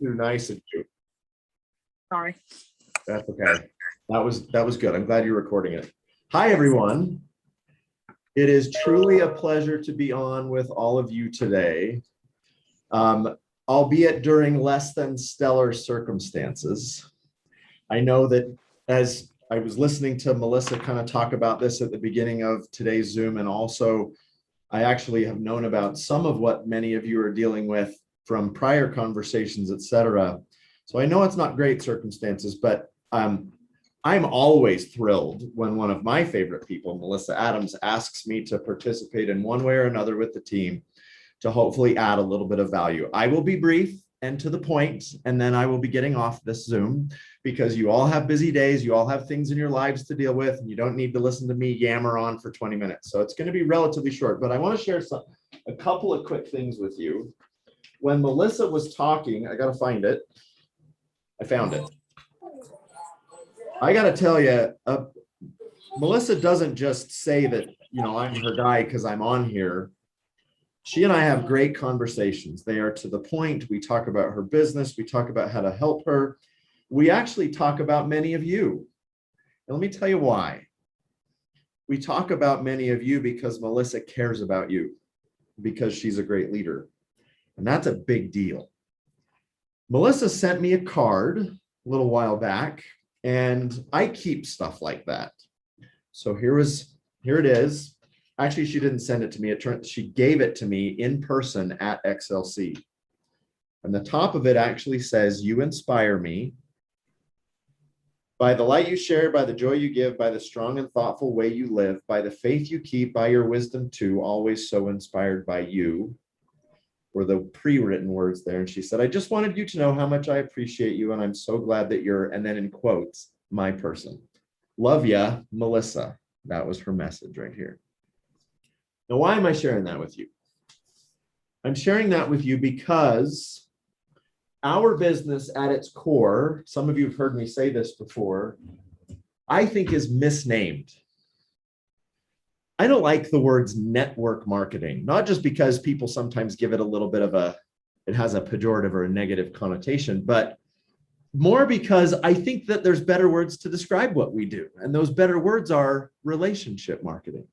Too nice of you. Sorry. That's okay. That was good. I'm glad you're recording it. Hi, everyone. It is truly a pleasure to be on with all of you today, albeit during less than stellar circumstances. I know that as I was listening to Melissa kind of talk about this at the beginning of today's Zoom, and also I actually have known about some of what many of you are dealing with from prior conversations, et cetera. So I know it's not great circumstances, but I'm always thrilled when one of my favorite people, Melissa Adams, asks me to participate in one way or another with the team to hopefully add a little bit of value. I will be brief and to the point, and then I will be getting off this Zoom because you all have busy days, you all have things in your lives to deal with, and you don't need to listen to me yammer on for 20 minutes. So it's going to be relatively short, but I want to share a couple of quick things with you. When Melissa was talking, I got to find it. I found it. I got to tell you, Melissa doesn't just say that, you know, I'm her guy because I'm on here. She and I have great conversations. They are to the point. We talk about her business. We talk about how to help her. We actually talk about many of you. And let me tell you why. We talk about many of you because Melissa cares about you, because she's a great leader. And that's a big deal. Melissa sent me a card a little while back, and I keep stuff like that. So here it is. Actually, she didn't send it to me. She gave it to me in person at XLC. And the top of it actually says, "You inspire me. By the light you share, by the joy you give, by the strong and thoughtful way you live, by the faith you keep, by your wisdom too, always so inspired by you," were the pre-written words there. And she said, "I just wanted you to know how much I appreciate you. And I'm so glad that you're," and then in quotes, "my person. Love ya, Melissa." That was her message right here. Now, why am I sharing that with you? I'm sharing that with you because our business at its core, some of you have heard me say this before, I think is misnamed. I don't like the words network marketing, not just because people sometimes give it a little bit of it has a pejorative or a negative connotation, but more because I think that there's better words to describe what we do. And those better words are relationship marketing.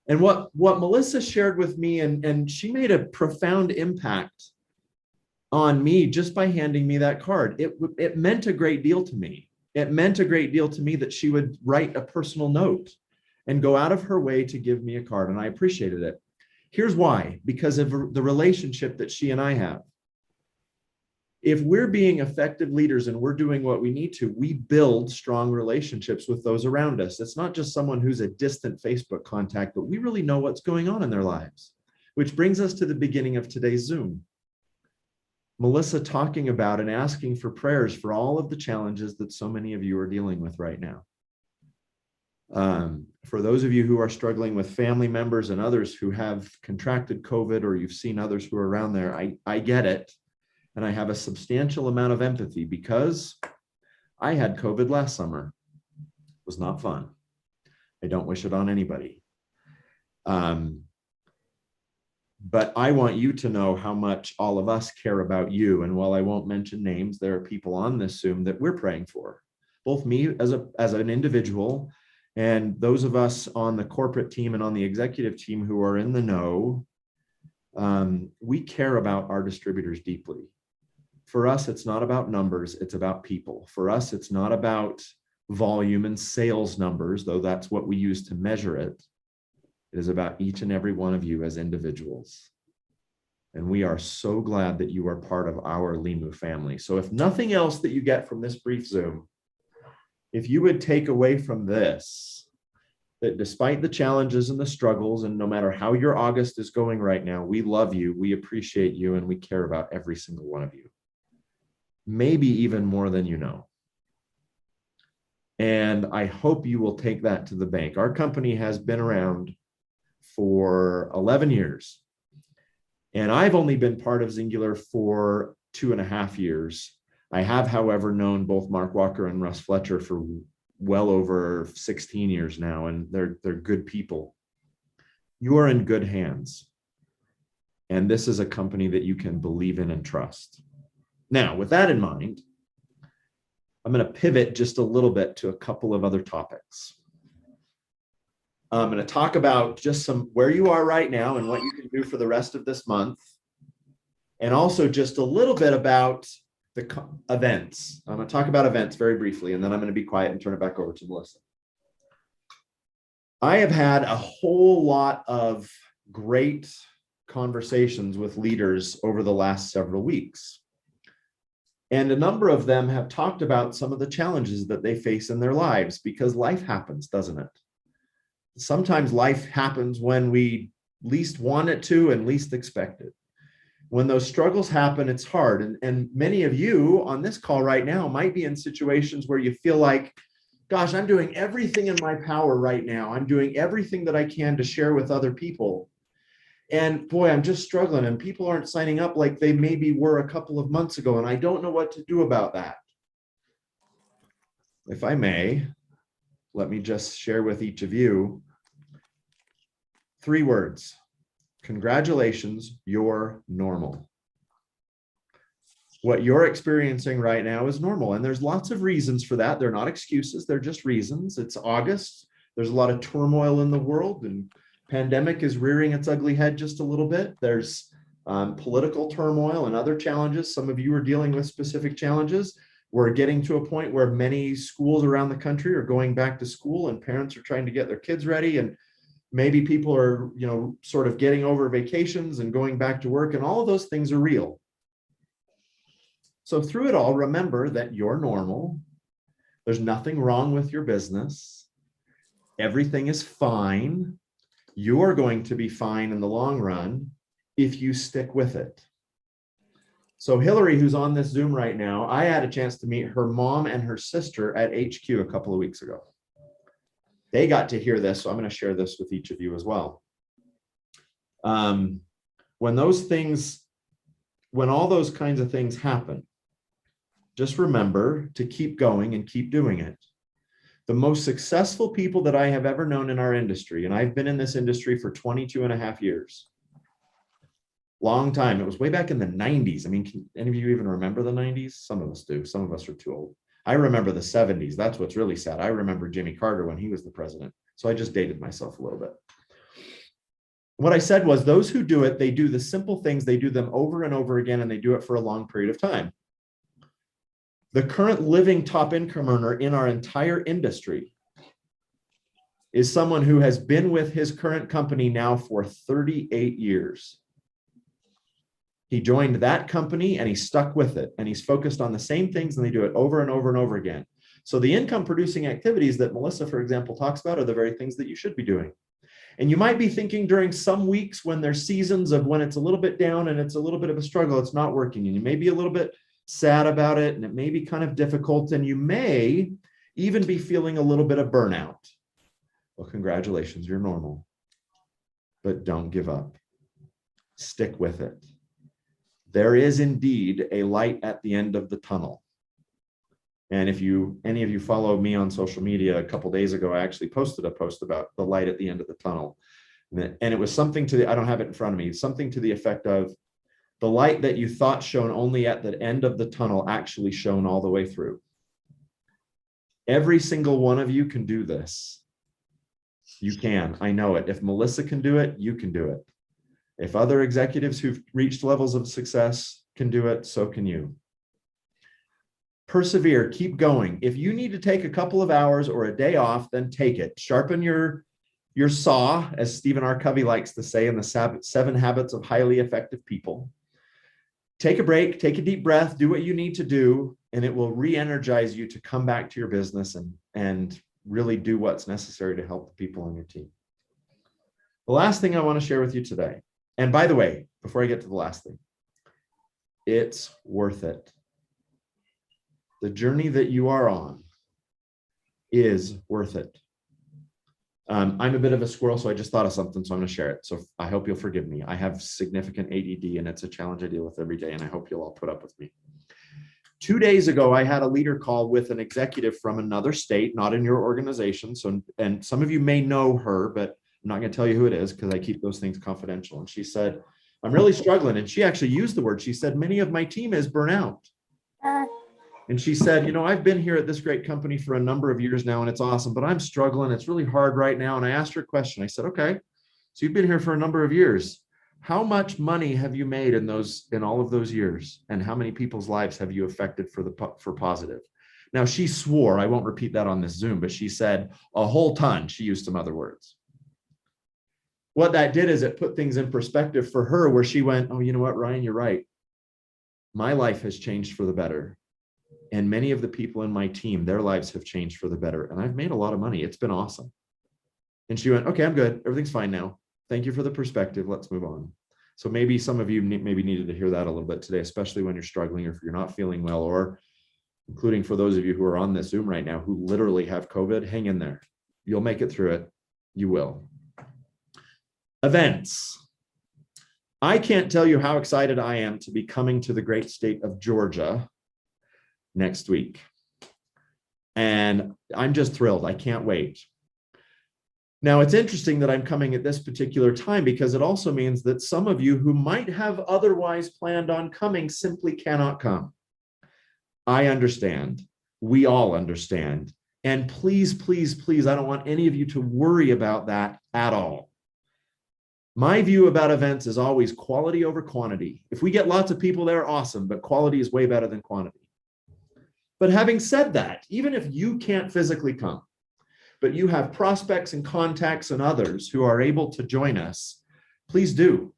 And what Melissa shared with me, and she made a profound impact on me just by handing me that card. It meant a great deal to me. It meant a great deal to me that she would write a personal note and go out of her way to give me a card. And I appreciated it. Here's why: because of the relationship that she and I have. If we're being effective leaders and we're doing what we need to, we build strong relationships with those around us. It's not just someone who's a distant Facebook contact, but we really know what's going on in their lives. Which brings us to the beginning of today's Zoom. Melissa talking about and asking for prayers for all of the challenges that so many of you are dealing with right now. For those of you who are struggling with family members and others who have contracted COVID, or you've seen others who are around there, I get it. And I have a substantial amount of empathy because I had COVID last summer. It was not fun. I don't wish it on anybody. But I want you to know how much all of us care about you. And while I won't mention names, there are people on this Zoom that we're praying for, both me as an individual and those of us on the corporate team and on the executive team who are in the know. We care about our distributors deeply. For us, it's not about numbers, it's about people. For us, it's not about volume and sales numbers, though that's what we use to measure it. It is about each and every one of you as individuals. And we are so glad that you are part of our Limu family. So if nothing else that you get from this brief Zoom, if you would take away from this, that despite the challenges and the struggles, and no matter how your August is going right now, we love you, we appreciate you, and we care about every single one of you. Maybe even more than you know. And I hope you will take that to the bank. Our company has been around for 11 years. And I've only been part of Singular for 2.5 years. I have, however, known both Mark Walker and Russ Fletcher for well over 16 years now, and they're good people. You are in good hands. And this is a company that you can believe in and trust. Now, with that in mind, I'm going to pivot just a little bit to a couple of other topics. I'm going to talk about just some where you are right now and what you can do for the rest of this month. And also just a little bit about the events. I'm going to talk about events very briefly, and then I'm going to be quiet and turn it back over to Melissa. I have had a whole lot of great conversations with leaders over the last several weeks. And a number of them have talked about some of the challenges that they face in their lives, because life happens, doesn't it? Sometimes life happens when we least want it to and least expect it. When those struggles happen, it's hard. And many of you on this call right now might be in situations where you feel like, gosh, I'm doing everything in my power right now. I'm doing everything that I can to share with other people. And boy, I'm just struggling, and people aren't signing up like they maybe were a couple of months ago, and I don't know what to do about that. If I may, let me just share with each of you 3 words. Congratulations, you're normal. What you're experiencing right now is normal, and there's lots of reasons for that. They're not excuses, they're just reasons. It's August. There's a lot of turmoil in the world, and pandemic is rearing its ugly head just a little bit. There's political turmoil and other challenges. Some of you are dealing with specific challenges. We're getting to a point where many schools around the country are going back to school, and parents are trying to get their kids ready, and maybe people are, sort of getting over vacations and going back to work, and all of those things are real. So through it all, remember that you're normal. There's nothing wrong with your business. Everything is fine. You're going to be fine in the long run if you stick with it. So Hillary, who's on this Zoom right now, I had a chance to meet her mom and her sister at HQ a couple of weeks ago. They got to hear this, so I'm going to share this with each of you as well. When all those kinds of things happen, just remember to keep going and keep doing it. The most successful people that I have ever known in our industry, and I've been in this industry for 22 and a half years, long time. It was way back in the 90s. I mean, can any of you even remember the 90s? Some of us do. Some of us are too old. I remember the 70s. That's what's really sad. I remember Jimmy Carter when he was the president. So I just dated myself a little bit. What I said was, those who do it, they do the simple things, they do them over and over again, and they do it for a long period of time. The current living top income earner in our entire industry is someone who has been with his current company now for 38 years. He joined that company and he stuck with it, and he's focused on the same things, and they do it over and over and over again. So the income producing activities that Melissa, for example, talks about are the very things that you should be doing. And you might be thinking during some weeks when there's seasons of when it's a little bit down and it's a little bit of a struggle, it's not working, and you may be a little bit sad about it, and it may be kind of difficult, and you may even be feeling a little bit of burnout. Well, congratulations, you're normal. But don't give up. Stick with it. There is indeed a light at the end of the tunnel. And if any of you follow me on social media, a couple days ago, I actually posted a post about the light at the end of the tunnel. And it was something I don't have it in front of me, something to the effect of, the light that you thought shone only at the end of the tunnel actually shone all the way through. Every single one of you can do this. You can. I know it. If Melissa can do it, you can do it. If other executives who've reached levels of success can do it, so can you. Persevere. Keep going. If you need to take a couple of hours or a day off, then take it. Sharpen your saw, as Stephen R. Covey likes to say in the 7 Habits of Highly Effective People. Take a break, take a deep breath, do what you need to do, and it will re-energize you to come back to your business and really do what's necessary to help the people on your team. The last thing I want to share with you today, and by the way, before I get to the last thing, it's worth it. The journey that you are on is worth it. I'm a bit of a squirrel, so I just thought of something, so I'm going to share it. So I hope you'll forgive me. I have significant ADD, and it's a challenge I deal with every day, and I hope you'll all put up with me. 2 days ago, I had a leader call with an executive from another state, not in your organization. And some of you may know her, but I'm not going to tell you who it is because I keep those things confidential. And she said, I'm really struggling. And she actually used the word, she said, many of my team is burnout. And she said, I've been here at this great company for a number of years now, and it's awesome, but I'm struggling. It's really hard right now. And I asked her a question. I said, okay, so you've been here for a number of years. How much money have you made in all of those years? And how many people's lives have you affected for positive? Now, she swore, I won't repeat that on this Zoom, but she said a whole ton. She used some other words. What that did is it put things in perspective for her, where she went, oh, you know what, Ryan, you're right. My life has changed for the better. And many of the people in my team, their lives have changed for the better. And I've made a lot of money. It's been awesome. And she went, okay, I'm good. Everything's fine now. Thank you for the perspective. Let's move on. So maybe some of you maybe needed to hear that a little bit today, especially when you're struggling or if you're not feeling well, or including for those of you who are on this Zoom right now who literally have COVID. Hang in there. You'll make it through it. You will. Events. I can't tell you how excited I am to be coming to the great state of Georgia next week. And I'm just thrilled. I can't wait. Now, it's interesting that I'm coming at this particular time, because it also means that some of you who might have otherwise planned on coming simply cannot come. I understand. We all understand. And please, please, please, I don't want any of you to worry about that at all. My view about events is always quality over quantity. If we get lots of people there, awesome, but quality is way better than quantity. But having said that, even if you can't physically come, but you have prospects and contacts and others who are able to join us, please do.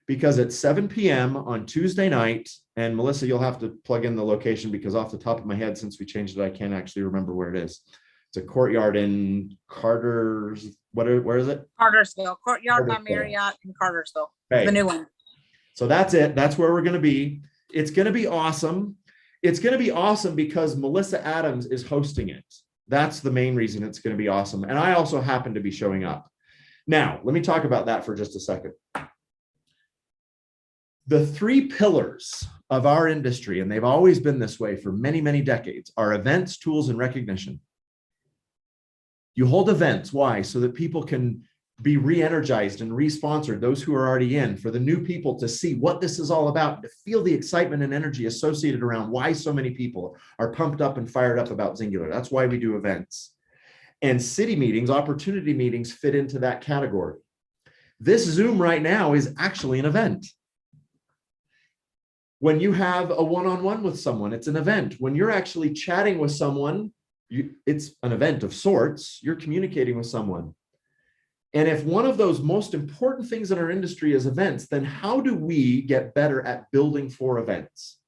Because at 7 p.m. on Tuesday night, and Melissa, you'll have to plug in the location, because off the top of my head, since we changed it, I can't actually remember where it is. It's a courtyard in Carter's, where is it? Cartersville, Courtyard by Marriott in Cartersville, okay. The new one. So that's it. That's where we're going to be. It's going to be awesome. It's going to be awesome because Melissa Adams is hosting it. That's the main reason it's going to be awesome. And I also happen to be showing up. Now, let me talk about that for just a second. The three pillars of our industry, and they've always been this way for many, many decades, are events, tools, and recognition. You hold events. Why? So that people can be re-energized and re-sponsored, those who are already in, for the new people to see what this is all about, to feel the excitement and energy associated around why so many people are pumped up and fired up about Singular. That's why we do events. And city meetings, opportunity meetings fit into that category. This Zoom right now is actually an event. When you have a one-on-one with someone, it's an event. When you're actually chatting with someone, it's an event of sorts. You're communicating with someone. And if one of those most important things in our industry is events, then how do we get better at building for events?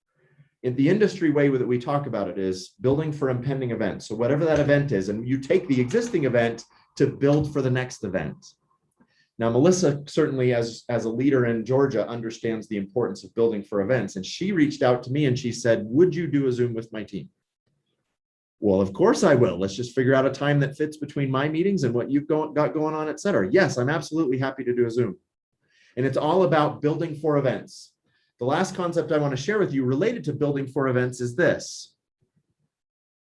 In the industry way that we talk about it is building for impending events. So whatever that event is, and you take the existing event to build for the next event. Now, Melissa, certainly as a leader in Georgia, understands the importance of building for events. And she reached out to me and she said, would you do a Zoom with my team? Well, of course I will. Let's just figure out a time that fits between my meetings and what you've got going on, et cetera. Yes, I'm absolutely happy to do a Zoom. And it's all about building for events. The last concept I want to share with you related to building for events is this.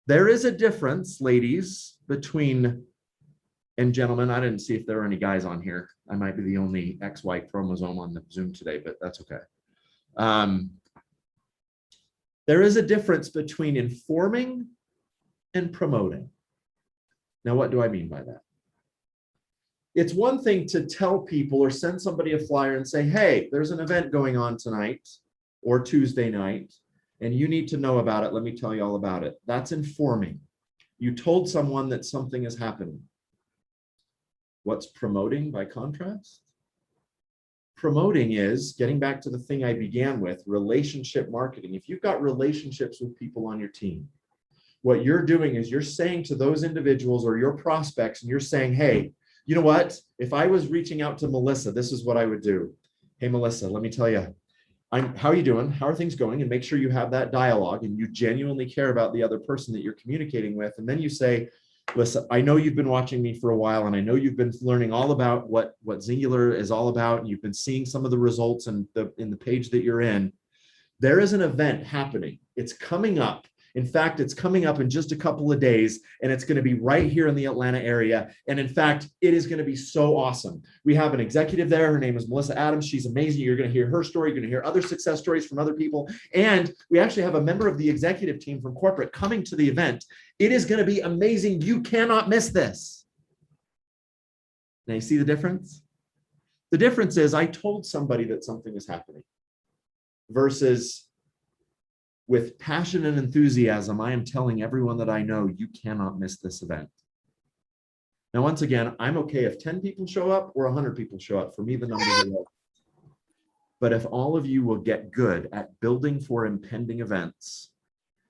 There is a difference, ladies, between, and gentlemen, I didn't see if there are any guys on here. I might be the only XY chromosome on the Zoom today, but that's okay. There is a difference between informing and promoting. Now, what do I mean by that? It's one thing to tell people or send somebody a flyer and say, hey, there's an event going on tonight or Tuesday night, and you need to know about it. Let me tell you all about it. That's informing. You told someone that something is happening. What's promoting by contrast? Promoting is, getting back to the thing I began with, relationship marketing. If you've got relationships with people on your team, what you're doing is you're saying to those individuals or your prospects, and you're saying, hey, you know what? If I was reaching out to Melissa, this is what I would do. Hey, Melissa, let me tell you, how are you doing? How are things going? And make sure you have that dialogue and you genuinely care about the other person that you're communicating with. And then you say, listen, I know you've been watching me for a while, and I know you've been learning all about what Singular is all about, and you've been seeing some of the results in the page that you're in. There is an event happening. It's coming up. In fact, it's coming up in just a couple of days, and it's going to be right here in the Atlanta area. And in fact, it is going to be so awesome. We have an executive there. Her name is Melissa Adams. She's amazing. You're going to hear her story. You're going to hear other success stories from other people. And we actually have a member of the executive team from corporate coming to the event. It is going to be amazing. You cannot miss this. Now, you see the difference? The difference is I told somebody that something is happening versus with passion and enthusiasm, I am telling everyone that I know, you cannot miss this event. Now, once again, I'm okay if 10 people show up or 100 people show up. For me, the numbers are low. But if all of you will get good at building for impending events,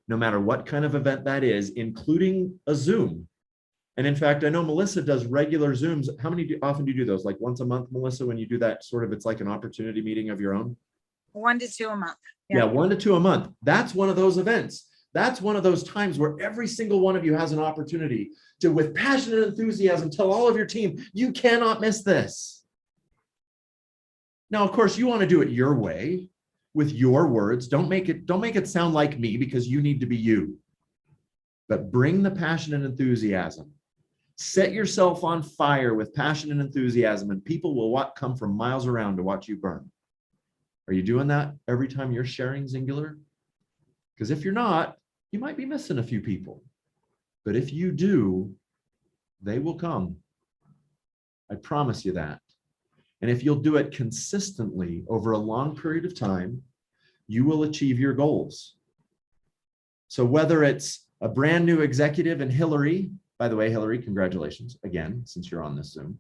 no matter what kind of event that is, including a Zoom. And in fact, I know Melissa does regular Zooms. How many often do you do those? Like once a month, Melissa, when you do that sort of, it's like an opportunity meeting of your own? 1 to 2 a month. Yeah, 1 to 2 a month. That's one of those events. That's one of those times where every single one of you has an opportunity to, with passion and enthusiasm, tell all of your team, you cannot miss this. Now, of course, you want to do it your way with your words. Don't make it sound like me, because you need to be you. But bring the passion and enthusiasm. Set yourself on fire with passion and enthusiasm, and people will come from miles around to watch you burn. Are you doing that every time you're sharing Singular? Because if you're not, you might be missing a few people. But if you do, they will come. I promise you that. And if you'll do it consistently over a long period of time, you will achieve your goals. So whether it's a brand new executive in Hillary, by the way, Hillary, congratulations again, since you're on this Zoom,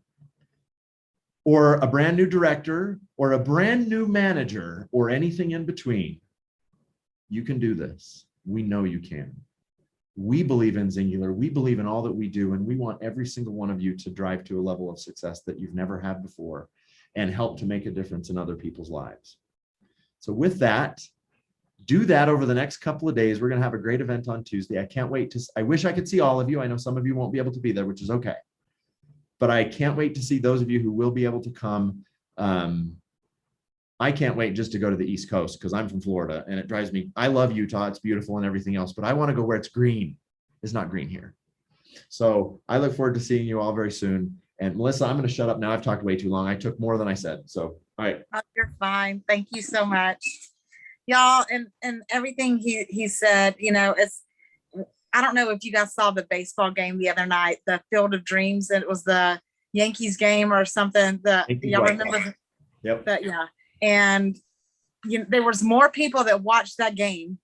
or a brand new director, or a brand new manager, or anything in between, you can do this. We know you can. We believe in Singular. We believe in all that we do, and we want every single one of you to drive to a level of success that you've never had before and help to make a difference in other people's lives. So with that, do that over the next couple of days. We're going to have a great event on Tuesday. I can't wait I wish I could see all of you. I know some of you won't be able to be there, which is okay. But I can't wait to see those of you who will be able to come. I can't wait just to go to the East Coast, because I'm from Florida and it drives me. I love Utah. It's beautiful and everything else, but I want to go where it's green. It's not green here. So I look forward to seeing you all very soon. And Melissa, I'm going to shut up now. I've talked way too long. I took more than I said. So, all right. Oh, you're fine. Thank you so much. Y'all, and everything he said, it's, I don't know if you guys saw the baseball game the other night, the Field of Dreams, and it was the Yankees game or something. Y'all remember? Yep. Yeah. And there was more people that watched that game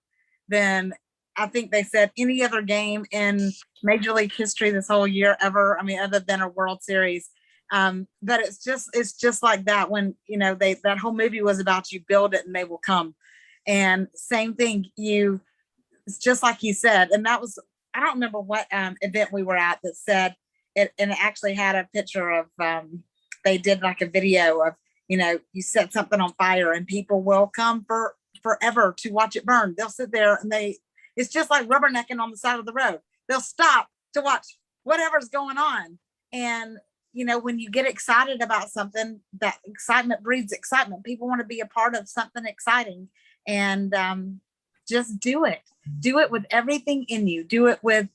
than I think they said any other game in Major League history this whole year ever. I mean, other than a World Series. But it's just like that when, that whole movie was about you build it and they will come. And same thing, it's just like you said, and that was, I don't remember what event we were at that said it, and it actually had a picture of, they did like a video of, you set something on fire and people will come for forever to watch it burn. They'll sit there and it's just like rubbernecking on the side of the road. They'll stop to watch whatever's going on. And, when you get excited about something, that excitement breeds excitement. People want to be a part of something exciting. And just do it with everything in you. Do it with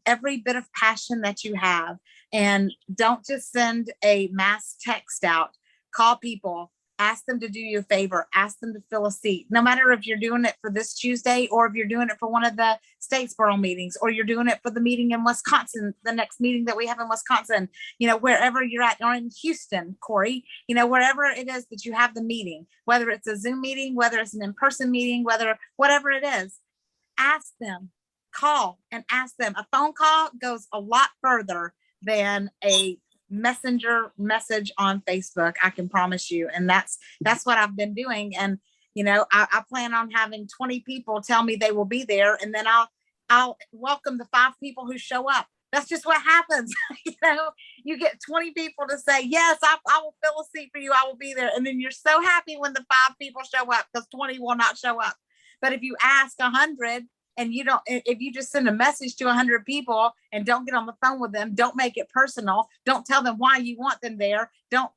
every bit of passion that you have, and don't just send a mass text out. Call people, ask them to do you a favor, ask them to fill a seat, no matter if you're doing it for this Tuesday or if you're doing it for one of the Statesboro meetings, or you're doing it for the meeting in Wisconsin, the next meeting that we have in Wisconsin, wherever you're at, or in Houston, Corey, wherever it is that you have the meeting, whether it's a Zoom meeting, whether it's an in-person meeting, whatever it is, ask them, call and ask them. A phone call goes a lot further than a messenger message on Facebook, I can promise you. And that's what I've been doing. And I plan on having 20 people tell me they will be there, and then I'll welcome the 5 people who show up. That's just what happens. You get 20 people to say, yes, I will fill a seat for you, I will be there, and then you're so happy when the 5 people show up, because 20 will not show up. But if you ask 100, and if you just send a message to 100 people and don't get on the phone with them, don't make it personal, don't tell them why you want them there, don't,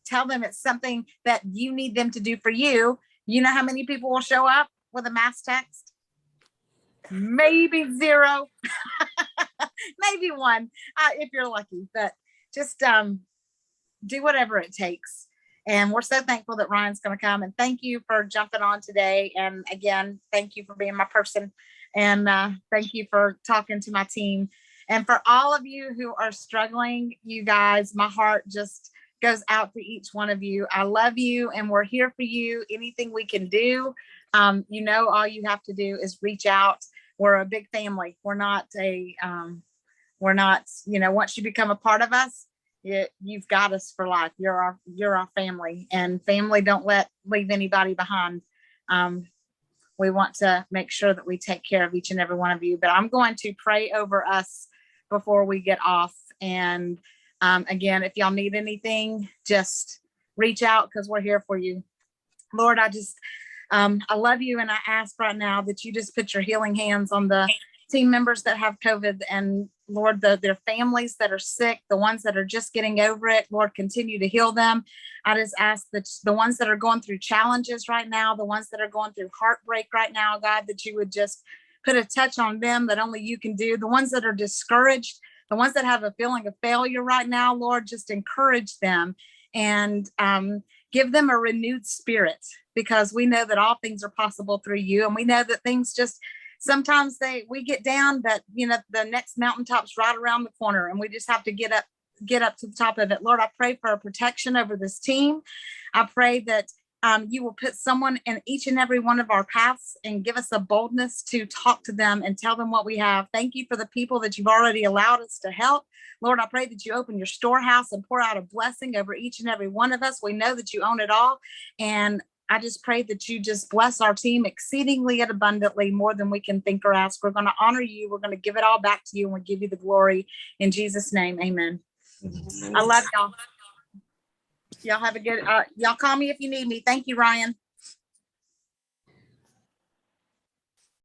tell them it's something that you need them to do for you, how many people will show up with a mass text? maybe 0, maybe 1, if you're lucky. But just do whatever it takes. And we're so thankful that Ryan's going to come. And thank you for jumping on today. And again, thank you for being my person. And thank you for talking to my team. And for all of you who are struggling, you guys, my heart just goes out to each one of you. I love you, and we're here for you. Anything we can do, all you have to do is reach out. We're a big family. We're not, once you become a part of us, you've got us for life. You're our family, and family don't leave anybody behind. We want to make sure that we take care of each and every one of you. But I'm going to pray over us before we get off. And again, if y'all need anything, just reach out, because we're here for you. Lord, I love you, and I ask right now that you just put your healing hands on the team members that have COVID, and Lord, their families that are sick, the ones that are just getting over it, Lord, continue to heal them. I just ask that the ones that are going through challenges right now, the ones that are going through heartbreak right now, God, that you would just put a touch on them that only you can do. The ones that are discouraged, the ones that have a feeling of failure right now, Lord, just encourage them and give them a renewed spirit, because we know that all things are possible through you. And we know that things just, sometimes we get down, but the next mountaintop's right around the corner, and we just have to get up to the top of it. Lord, I pray for a protection over this team. I pray that you will put someone in each and every one of our paths and give us a boldness to talk to them and tell them what we have. Thank you for the people that you've already allowed us to help. Lord, I pray that you open your storehouse and pour out a blessing over each and every one of us. We know that you own it all. And I just pray that you just bless our team exceedingly and abundantly, more than we can think or ask. We're going to honor you. We're going to give it all back to you, and we give you the glory. In Jesus' name, amen. I love y'all. Y'all have a good, y'all call me if you need me. Thank you, Ryan.